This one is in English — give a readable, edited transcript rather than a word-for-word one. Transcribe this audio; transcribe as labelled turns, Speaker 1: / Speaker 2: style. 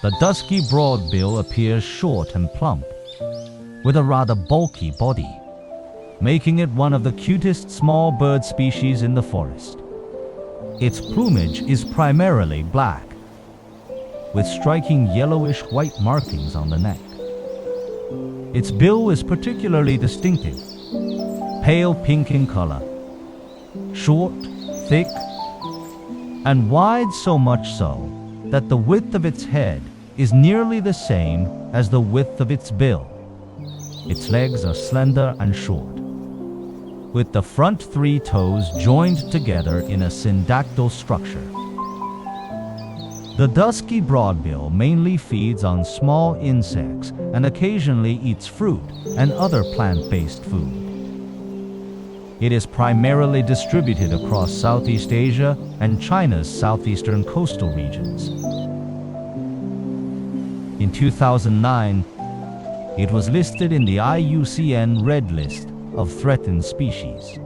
Speaker 1: The dusky broadbill appears short and plump, with a rather bulky body, making it one of the cutest small bird species in the forest. Its plumage is primarily black, with striking yellowish-white markings on the neck. Its bill is particularly distinctive, pale pink in color, short, thick, and wide, so much so that the width of its head is nearly the same as the width of its bill. Its legs are slender and short, with the front 3 toes joined together in a syndactyl structure. The dusky broadbill mainly feeds on small insects and occasionally eats fruit and other plant-based food. It is primarily distributed across Southeast Asia and China's southeastern coastal regions. In 2009, it was listed in the IUCN Red List of threatened species.